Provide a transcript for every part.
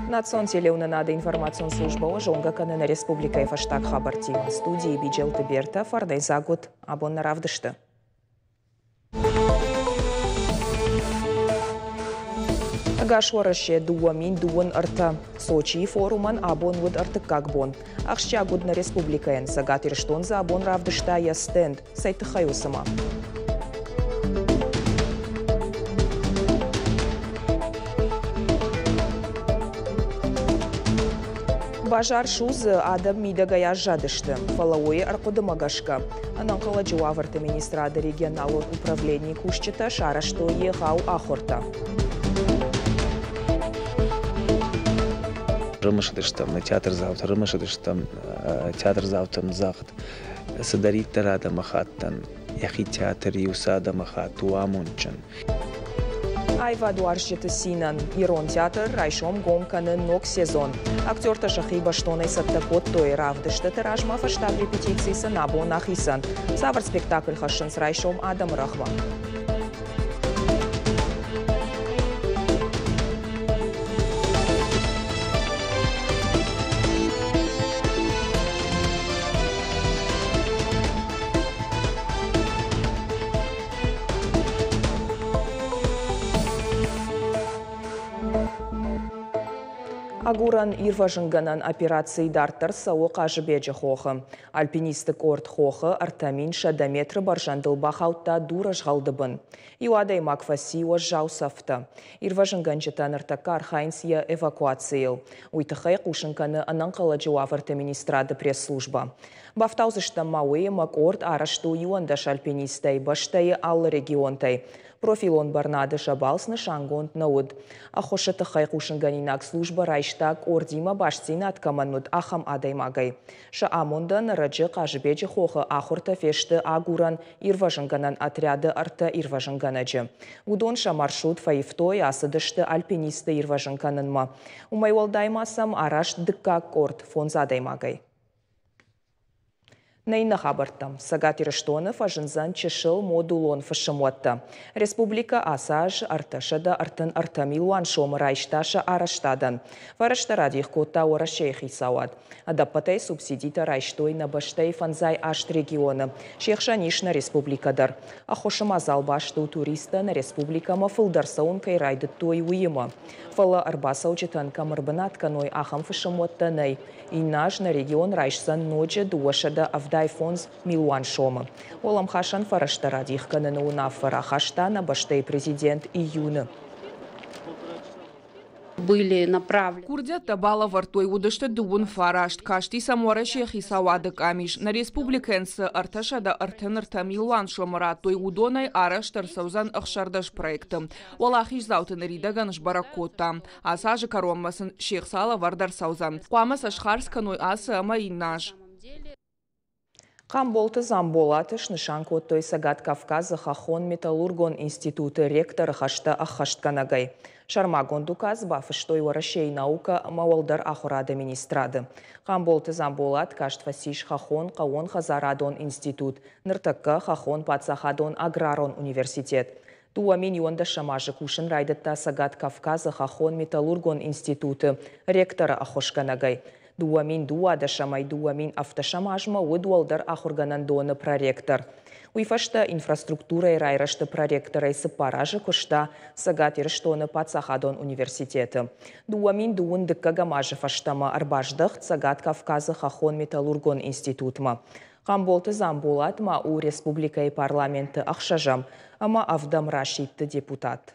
Национ телеунанада информацион служба жонга канына республика фаштаг хабарти. Студии Биджел Тиберта фардай загут абон наравдышты. Агашварыше дуамин дуан арта. Сочи форуман абон вуд артыккагбон. Ахшчагуд на республикаен сагатирштон за абон равдышта я стенд. Сайты хаюсама. Бажар шуз адам мидагая жадышты. Фалауи аркудымагашка. Ананкала джуаварты министрада регионалურ управления кушчета шара что ехау ахорта. Рымышдыштам, театр завтра, рымышдыштам, театр завтра захт. Садарик тарада махаттан, яхи театр юсада махату амунчан. Айва дуарщиты синан. Ирон театр райшом гомканы ног сезон. Актер ташахи баштоной саттакот той равдышты тиражма фаштаб репетиции санабо нахисан. Савр спектакль хашын с райшом Адам Рахва. Агуран ирважынганан операции дартар сауық ажыбеджі хоқы. Альпинистік орт хоқы артамин шадаметрі баржандыл бақаутта дураж ғалдыбын. Иуадай макфаси уаж жау сафта. Ирважынган жытан артака архайнсия эвакуацийл. Уйтықай қушынканы ананқала жауаварты министрады пресс-служба. Бафтаузыштан мауэ мак орт арашту юандаш альпинистай баштайы аллы регионтай. Профилон барнады шабалсны шангонт науд. Ахошыты хайқушынганинак служба райштаг ордима баштина аткаманнуд ахам адаймагай. Ша амондан раджы қажыбеджі хоқы ахурта фешті агуран ирважынганан отряды арта ирважынганаджы. Удонша маршрут фаифтой асыдышты альпинисты ирважынганынма. Умайвалдаймасам араш дыккак орд фонзадаймагай. Нейна хабартам. Сагатирыштоны фажынзан чешыл модулон фашымуатта. Республика асаж арташада артын артамилуан шомы райшташа араштадан. Фарашта радих кота орашейхи сауад. Адапатай субсидита райштой на баштай фанзай ашт регионы. Шехшанишна республикадар. Ахошым азалбашту туриста на республика мафылдарсаун кайрайды той уйыма. Фала арбасау читан камырбынатканой ахам фашымуатта ней. Инаж на регион райшсан ноджа дуашада Авдайфонс Милуан шома. Олам хашан фарашта радих канына унафара хаштана баштай президент июны. Были направлены. Курдят бала вартой удышты дубун фарашт кашти самуара шехи савадык амиш. На республикенсы арташада артенырта Милуан шомара той удонай араштар саузан ахшардаш проектым. Валахиш заутын ридаганыш баракота. Асажы коромасын шехсала вардар саузан. Қуамас ашхарсканой асы ама иннаж. Камболты замболатыш нышан коттой Сагат Кавказа хахон металлургон институты ректор хашта ахаштканагай. Шармагон дуказ бафыштой варашей наука мауалдар ахурады министрады. Камболты замболат кашт фасиш хахон каон хазарадон институт. Ныртакка хахон пацахадон аграрон университет. Туамин юнда шамажы кушын райдытта Сагат Кавказа хахон металлургон институты ректора ахошканагай. Дуамин дуада шамай дуамин автошамажма удуалдар ахурганан доны проректор. Уйфашта инфраструктура и райрашты проректора и сыпаражы кушта Сагат ирштоны пацахадон университеты. Дуамин дуун дыкка гамажы фаштама арбаждах Сагат Кавказа хахон металлургон институтма. Камболты замбулатма у республика и парламенты ахшажам, ама Авдам Рашидты депутат.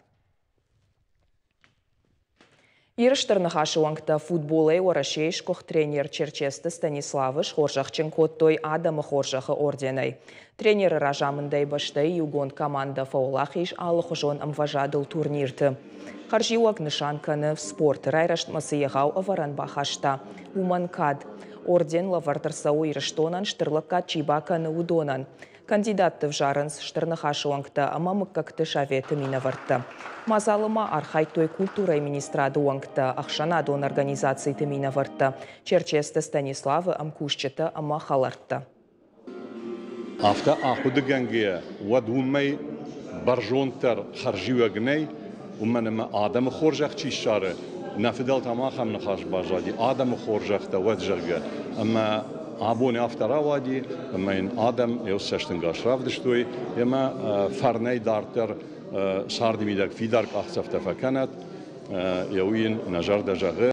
Ирыштырны хашуаңкта футболай орашейшкох тренер Черчесты Станиславыш хоржахчен коттой Адамы хоржахы орденай. Тренер ражамындай баштай югон команда фаулахиш алыхожон амважадыл турнирты. Харжиуак нышанканы в спорт райраштмасы егау аваран бахашта. Уманкад. Орден лавартарсау ирыштонан штырлыка чибаканы удонан. Кандидатты в жарынс штырнахашуаңкта амамыккакты шаветы минаварты. Мазалыма архайтой культурой министрады уаңкта ахшанадон организации ты минаварты. Черчесты Станиславы амкушчета ама халартты. After ахудыганге вадумай баржонтар харжиуагней, уманама Адам хоржах чишары نافدل تماخم نخاش باجادي آدم خورجخته وجرجه أما عبوني أفترا وادي أما إن آدم يوسشتن قاشراف دشتوي يما فرني دارتر شاردي ميدك في دارك أخسفت فكانت يوين نجار دجاغ.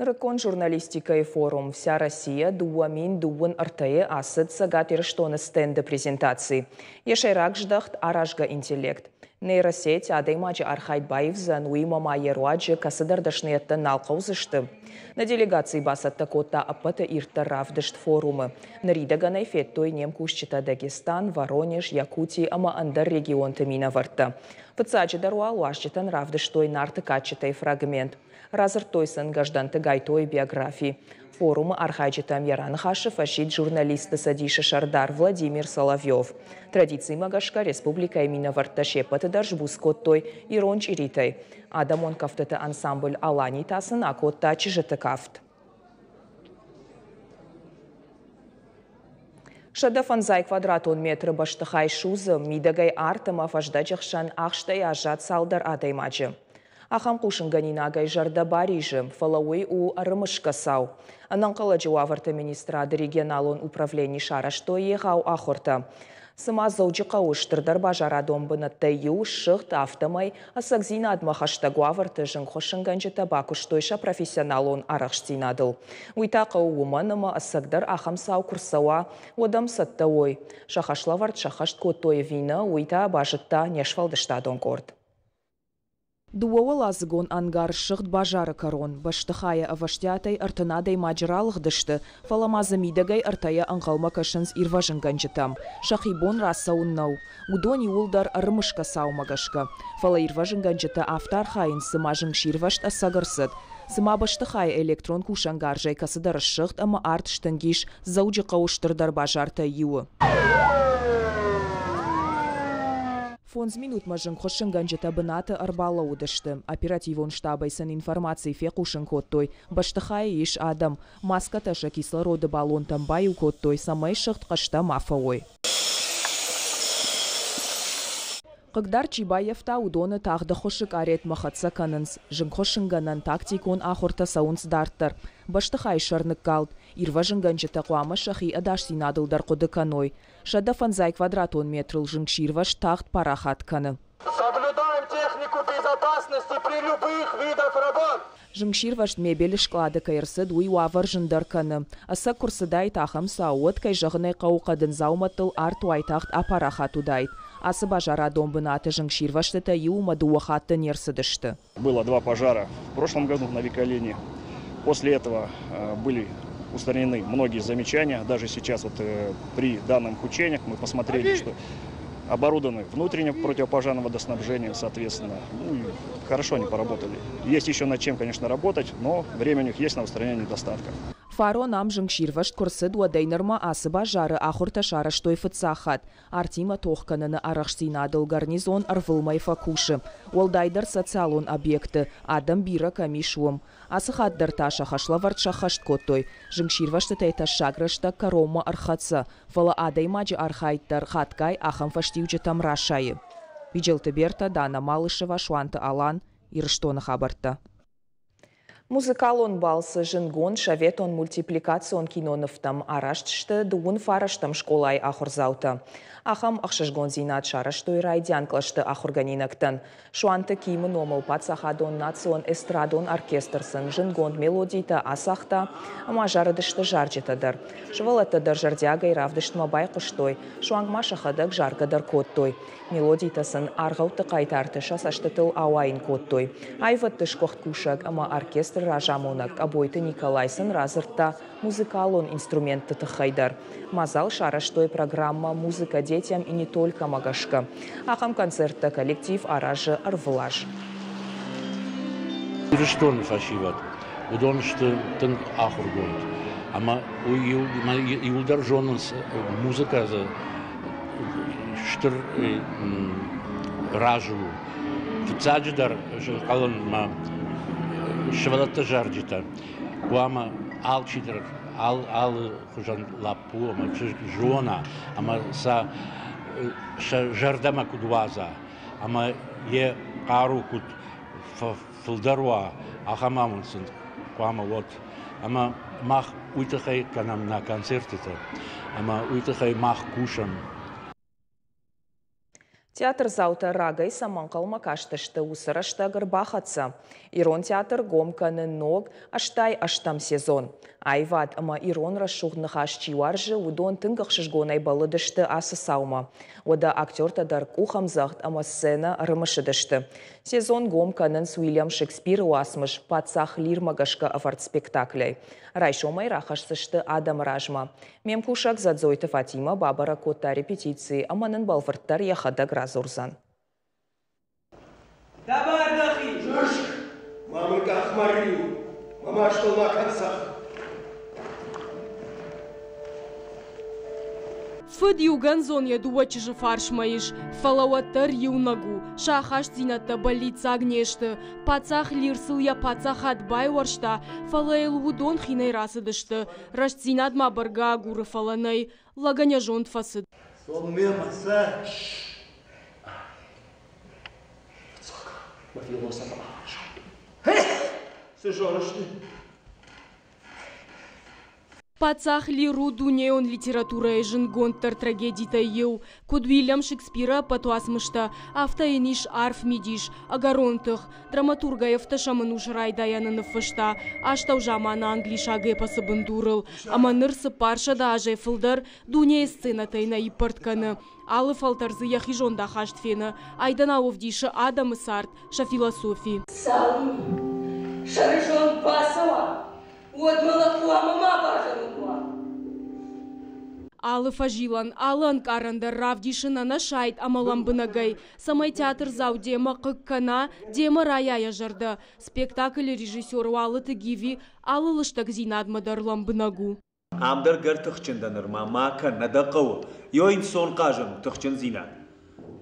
Наркон журналистика и форум «Вся Россия» дуамин дуан артае асыд сагат ирштоны стенды презентации. Ешайрак ждахт аражга интеллект. Нейросеть адаймаджи Архайдбаев за нуимама еруаджи касыдардашнетта налқаузышты. На делегации басатта кота апата ирта равдышт форумы. Наридаганай феттой немкушчита Дагестан, Воронеж, Якутии, ама андар регион Тамина варта. Пацаджи даруал уашчитан равдыштой нартыкачитай фрагмент. Разыртойсын гажданты гайтой биографии. Форумы Архайджитам Яран Хашев ащит журналисты Садиша Шардар Владимир Соловьев. Традиции Магашка Республика именно варташе патадаржбус коттой и ронч иритай. Адамон кафтата ансамбль Алани тасын акотта чижета кафт. Шадафанзай квадратон метры баштыхай шузы мидагай артыма фаждаджахшан ахштай ажат салдар адаймаджи. Ахам кушынганинагай жарда барижы, фалауэй у арымышка сау. Ананкаладжи уаварта министрады регионалон управлений шарашто егау ахорта. Сыма зауджи қауыштырдар бажара домбыны тайю шыхт автомай асагзина адмахашта гуаварта жынхошынганжы табакуштойша профессионалон арақштинадыл. Уйта қауыманыма асагдар ахам сау курсауа одам сатта ой. Шахашлаварт шахашт коттой вина уйта бажытта нешвалдыштадон корд. Дуауал азгон ангар шыхт бажары карон, баштыхая аваштятай артынадай маджыралық дышты, фаламазы мидагай артая аңғалма кашынс ирважынганжытам. Шахибон расауын нау, удони улдар арымышка саумагашка. Фала ирважынганжыта автар хайын сымажың ширвашт асагарсыд. Сыма баштыхая электрон кушангаржай касыдар шыхт ама арт штангиш зауджы қауыштырдар бажарта юы. Фонз минут мажын қошынганжыта бынаты арбала удышты. Оперативон штабайсын информации фекушын коттой. Баштыхай иш адам. Маска таша кислороды баллон тамбаю коттой. Самай шыхт қашта мафауой. Қыгдар Чибаевта удоны тағды қошық арет махатса канынс. Жын қошынганан тактикон ахорта саунс дарттар. Баштыхай шарнық қалд. Ирва жынганжыта қуама шахи адаш синадылдар қоды каной. Шадафанзай квадратон метрл жынкширваш тахт парахат каны. Соблюдаем технику безопасности при любых видах работ. Жынкширваш мебель шклады кайырсы дуй уавар жындар каны. Аса курсыдай тахам сауыт кай жағынай қауқадын зауматтыл артуай тахт апарахат удайт. Асы бажара домбынаты жынкширваштыта юма дуахатты нерсыдышты. Было 2 пожара в прошлом году на Викалине. После этого были устранены многие замечания. Даже сейчас при данных учениях мы посмотрели, что оборудованы внутренним противопожарным водоснабжением, соответственно. Хорошо они поработали. Есть еще над чем, конечно, работать, но время у них есть на устранение недостатков. Фаро нам жынкширвашт курсы дуадайнырма асы бажары ахурта шараштой фыцахат. Артима тоққаныны арақштинадыл гарнизон арвылмай факушы. Олдайдар социалон объекты, адам бира камишуым. Асы хаддар таша хашлаварт шахашт коттой. Жынкширвашты тайта шаграшта карома архатса. Фала адаймаджи архайттар хаткай ахам фаштивджи там рашайы. Виджелты Берта, Дана Малышева, Шуанта Алан, Ирштона Хабарта. Музыкалон балсы жынгон шаветон мультипликацион киноновтам араштышты дуын фараштам школай ахурзаута. Ахам ахшышгон зинат шараштой райдян клашты ахурганинактан. Шуанты кимы номал пацахадон национ эстрадон оркестрсын жынгон мелодийта асахта мажарыдышты жарджетадар. Швалаттадар жардягай равдышт мабай куштой. Шуангма шахадак жаргадар коттой. Мелодийтасын арғауты қайтарты шасаштытыл ауайын коттой. Айватты шкохт кушак ама оркестр ражамонак абойты Николайсын разыртта музыкалон инструментты тыхайдар. Мазал шараштой программа «Музыка детям» и не только Магашка. Ахам концертта коллектив аражы арвлаж. Ирштон фашиват. Удоншты тын ахургон. Ама иулдар жонынс музыка за штыр ражу. Фицаджидар қалын ма швалатта жарджита. Гуама алчидр ал хужан лапу ама жона ама са жардама кудваза ама е қару куд филдарва ахамамунсын куама вот ама мах уйтахай канам на концертите ама уйтахай мах кушам. Театр заута рагай саманқал макаштышты усырашты гырбахатса. Ирон театр гомканы ног аштай аштам сезон. Айват ама ирон расшуғныға ашчиуаржы удон тыңғықшыш гонай балыдышты асы саума. Ода актер тадар кухамзахт ама сцена рымышыдышты. Сезон гомканын с Уильям Шекспир уасмыш пацах лирмагашка аварт спектаклей. Райшомай рахашсышты Адам Ражма. Мемкушак задзойты Фатима бабара котта репетиции аманын балфырттар яхада гразурзан. Давай, дахи! Жушк! Мамынка ахмарли! Мама что на концах! Фыд юган зон ядуачыжы фаршмайыш, фалауаттар юнагу, шахаш зината больница агнешты, пацах лирсыл я пацах адбай варшта, фалайл удон хинай расыдышты, рашцинат мабарга агуры фаланай, лаганя жонт фасыд. Сон мемаса! Сыжорышты! Пацах лиру дунеон литература ежин гонтар трагедита ел, куд Уильям Шекспира патуасмышта, автоениш арф мидиш, агаронтых, драматурга евташамануш райдаяны фышта, аштау жамана англиша гэпасы бандурыл, аманырсы парша да ажай фылдар, дуне сцена тайна и портканы. Алы фалтарзы яхижонда хаштфена, айдан ауовдиші Адам Сарт, ша философии. Сауни, шарышон пасова. Алы фажилан, алан каранда равдишина нашайт амаламбынагай. Самай театр зау дема кыккана, дема раяя жарды. Спектакль режиссеру алы тыгиви, алы лыштак зинадмадар ламбынагу. Амдар гар тыхчынданыр мамака надақау, йойн сон қажым тыхчын зинад.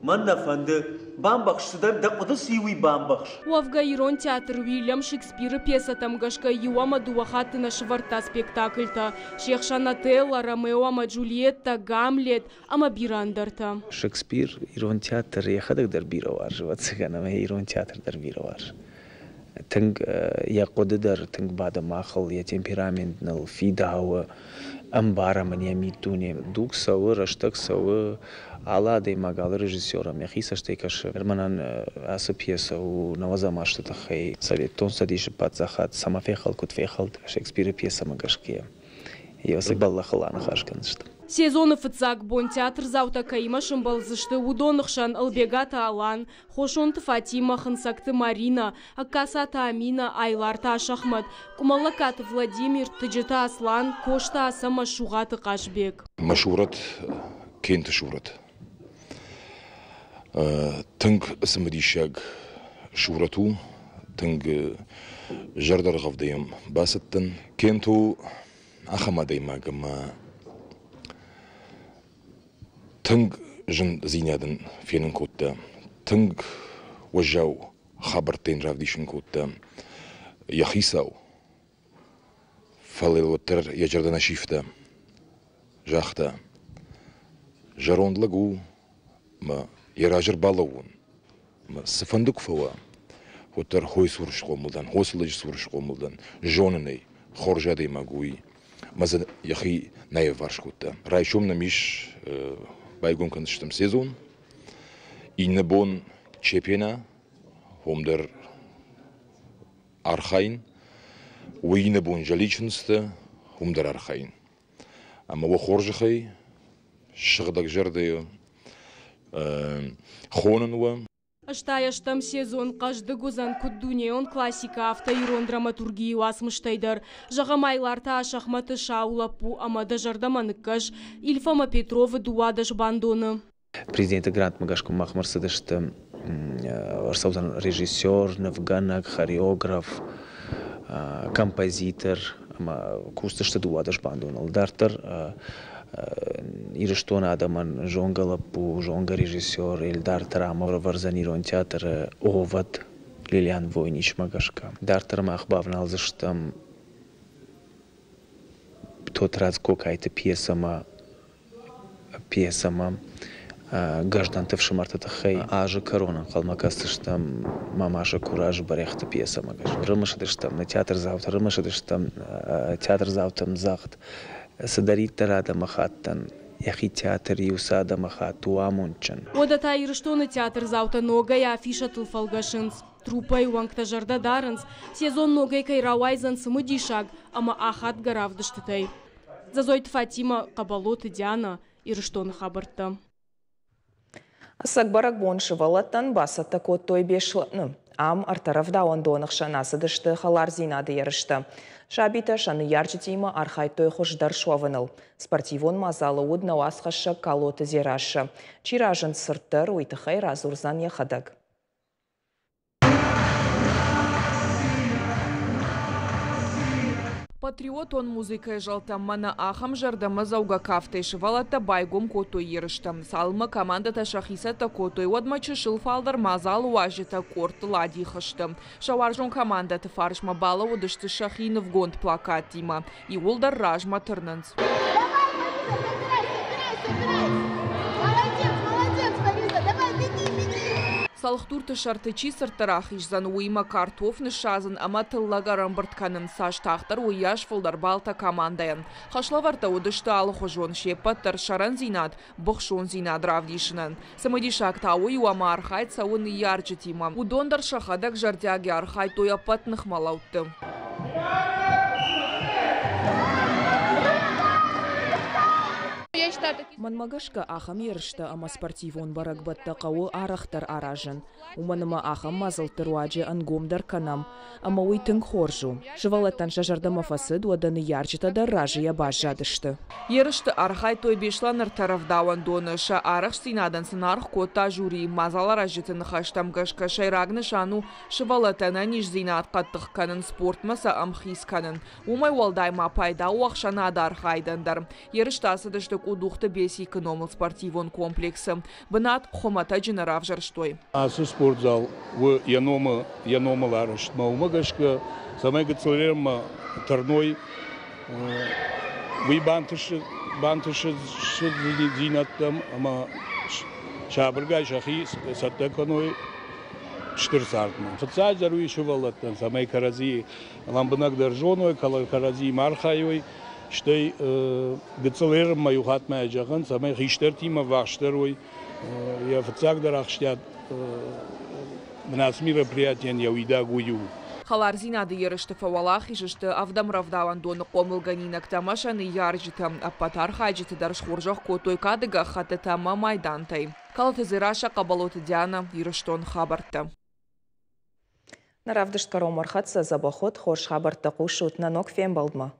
Манна фанды бамбақшыдан дақуды сиуи бамбақш. Уавга ирон театр Уильям Шекспир пьеса тамгашка юама дуахатына шварта спектакльта. Шехшана Телла, Ромео, ама Джульетта, Гамлет, ама бирандарта. Шекспир ирон театр яхадак дар биравар, ватсыганама ирон театр дар биравар. Тынг я қодыдар, тынг бада махал, я темпераментнал, фидауа, амбара мания митуне, дук савы, раштак савы, аладай магал режиссером, я хисаштей каши. Эрманан асы пьеса у навазамашты тахай, советон садиши падзахат, сама фехал, кут фехал, Шекспира пьеса магашке. Я вас баллахалана хашканышты. Сезоны фыцак бон театр заута кайма шымбалзышты удонықшан Албегата Алан, Хошонты Фатима, Хынсакты Марина, Аккасата Амина, Айларта Ашахмат, Кумалакаты Владимир, Тыджыта Аслан, Кошта Аса Машуғаты Қашбек. Машурат, кенті шурат. Тынг сымыдишаг шурату, тынг жардар ғавдайым басыттын, кенту ахамадай магыма. Тынг жын зинядын фенін көтті, тынг уажау хабартен равдишін көтті, яхисау, фалелуаттар яжардана шифті, жақты, жарондлығу, яражыр балауын, сыфандық фауа, оттар хой сұрыш қомылдан, хосылыж сұрыш қомылдан, жонынай, хоржадай магуи, мазы яхи найв варш көтті. Райшом намиш байгон кыныштым сезон, ині бон чепена, омдар архайн, уйны бон жаличынысты, омдар архайн. Ама о хоржықай, шығыдақ жарды хонынуа. Аштаяштам сезон қажды гузан күддунеон классика автоирон драматургии уасмыштайдар. Жағамайларта ашахматы шаулапу амада жардаманыккаш Ильфама Петрова дуадаш бандоны. Президенті Грант Магашку Махмарсыдышты арсаузан режиссер, навганак, хореограф, композитор, курстышты дуадаш бандоны. Алдартар Ириштона адаман жонгалапу, жонга режиссер, Эльдар Тарамов, Варзанирон театр, Овод, Лилиан Войнич Магашка. Дартарам ахбавна алзыштам тот раз какая-то пьесама, граждан тывшымарта тахай ажы корона қалмакастыштам мамаша кураж баряхты пьеса магаш рымышыдыштам на театр рымышыдыштам театр завтам захт садарит тарада махаттан яхи театр юсада махату амончан Одата ирштоны театр завта ногай афиша тылфалгашынс трупай уангта жарда дарынс сезон ногай кайрауайзан сымыдишаг ама ахат гаравдыштытай Зазойт Фатима Кабалоты Диана ирштоны хабарта Сагбарак боншывалаттан басатта коттой бешланы. Ам артаравдауан донықша насыдышты халар зинады ерішті. Шабита шаны ярчытима архайтой хождар шуавыныл. Спортивон мазалы удна уасқашы калоты зерашы. Чиражын сырттыр уйтықай разурзан яхадаг. Патриот он музыкай жалта мана ахам жардама зауга кафте шывалата байгом котой ерыштам. Салма командата шахисата котой одмачы шылфалдар мазал уажета корт лади хыштым. Шаваржон командата фаршма бала удышты шахины в гонд плакатима. И улдар ражма тырнынц. Салхтурты шартычи сыртарах ишзан уйма картофны шазын ама тыллага рамбыртканын саш тахтар уяш фылдар балта командаян. Хашлаварта удышты алыхожон шепаттар шаран зинат, бұқшон зинат равдишынан. Самадишак тауы уама архайт сауын ярчытима. Удондар шахадак жардяги архайт уяпатных малаутты. Манмагашка ахам ерышты ама спортивон барак баттақауы арақтар аражын. Уманыма ахам мазыл тыруаджи ангомдар канам, ама уйтын хоржу. Шывалаттан шажардама фасыд уаданы ярчытада ражия бажадышты. Ерышты архай той бешланыр таравдауан доныша арах синадан сынарх кота жури мазалар ажытын хаштамгашка шайрагны шану шывалаттана ниш зинат қаттық канын спортмаса амхис канын. Умай уалдайма пайда уақшанады архайдандар. Ерышты асыдышты удухты бес экономил спортивон комплексы. Бынат хомата джинарав жарштой. Асу спортзал в яномалар шмаумагашка самай гацелерма тарной вы бантыши зинаттам ама шабыргай шахи саттаканой 4 сартма. Фацай заруи шувалаттан самай карази ламбынак держоной карази мархайой Штай гацелерм мою хатмая жаган самай хиштертима ваштерой я фацак дарахштят нас мероприятиен я уйда гую. Халар зинады ерышты фавалах ишышты авдамравдаван доны комылганинак тамашаны яржитам, аппатар хаджиты даршхуржах котой кадыга хатытама майдантай. Калаты зираша Кабалоты Диана ерыштон хабарта. Наравдышт каромархатса забахот хош хабарта кушут нанок фем балдма.